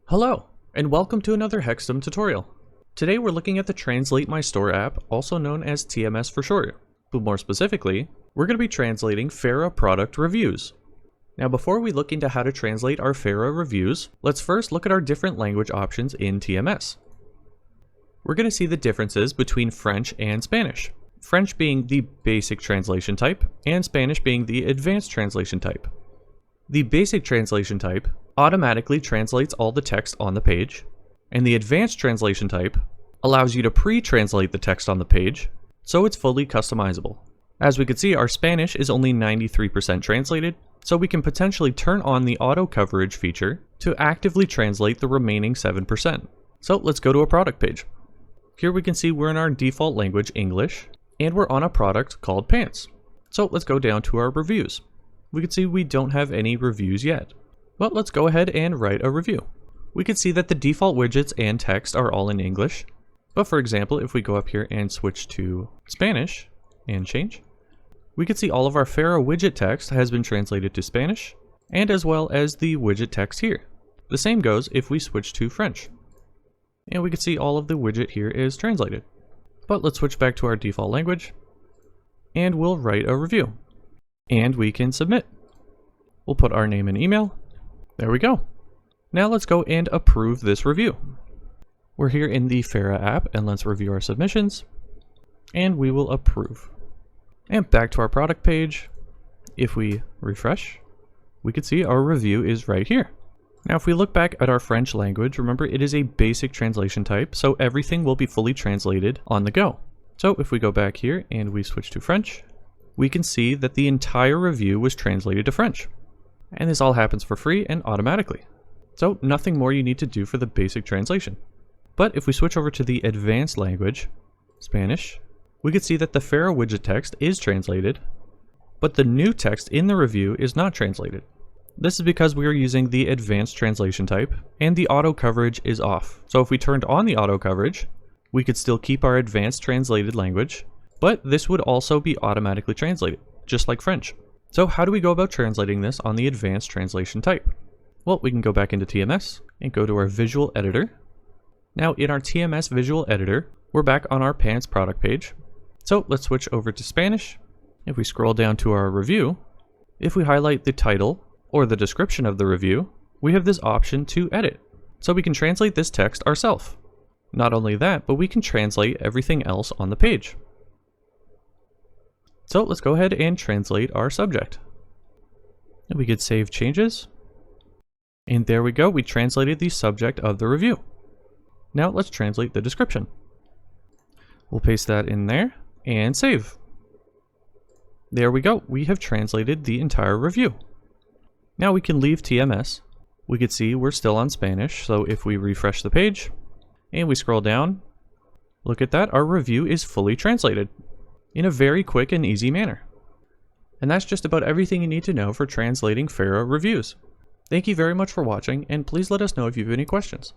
Hello, and welcome to another Hextom tutorial. Today we're looking at the Translate My Store app, also known as TMS for short. But more specifically, we're going to be translating Fera product reviews. Now before we look into how to translate our Fera reviews, let's first look at our different language options in TMS. We're going to see the differences between French and Spanish. French being the basic translation type, and Spanish being the advanced translation type. The basic translation type automatically translates all the text on the page, and the advanced translation type allows you to pre-translate the text on the page, so it's fully customizable. As we can see, our Spanish is only 93% translated, so we can potentially turn on the auto coverage feature to actively translate the remaining 7%. So let's go to a product page. Here we can see we're in our default language, English, and we're on a product called pants. So let's go down to our reviews. We can see we don't have any reviews yet. But let's go ahead and write a review. We can see that the default widgets and text are all in English. But for example, if we go up here and switch to Spanish and change, we can see all of our Fera widget text has been translated to Spanish, and as well as the widget text here. The same goes if we switch to French. And we can see all of the widget here is translated. But let's switch back to our default language, and we'll write a review. And we can submit. We'll put our name and email. There we go. Now let's go and approve this review. We're here in the Fera app, and let's review our submissions. And we will approve. And back to our product page. If we refresh, we can see our review is right here. Now if we look back at our French language, remember it is a basic translation type, so everything will be fully translated on the go. So if we go back here and we switch to French, we can see that the entire review was translated to French. And this all happens for free and automatically. So nothing more you need to do for the basic translation. But if we switch over to the advanced language, Spanish, we can see that the Fera widget text is translated, but the new text in the review is not translated. This is because we are using the advanced translation type, and the auto coverage is off. So if we turned on the auto coverage, we could still keep our advanced translated language, but this would also be automatically translated, just like French. So how do we go about translating this on the advanced translation type? Well, we can go back into TMS and go to our visual editor. Now in our TMS visual editor, we're back on our pants product page. So let's switch over to Spanish. If we scroll down to our review, if we highlight the title or the description of the review, we have this option to edit. So we can translate this text ourselves. Not only that, but we can translate everything else on the page. So let's go ahead and translate our subject. And we could save changes. And there we go, we translated the subject of the review. Now let's translate the description. We'll paste that in there and save. There we go, we have translated the entire review. Now we can leave TMS. We could see we're still on Spanish, so if we refresh the page and we scroll down, look at that, our review is fully translated in a very quick and easy manner. And that's just about everything you need to know for translating Fera reviews. Thank you very much for watching, and please let us know if you have any questions.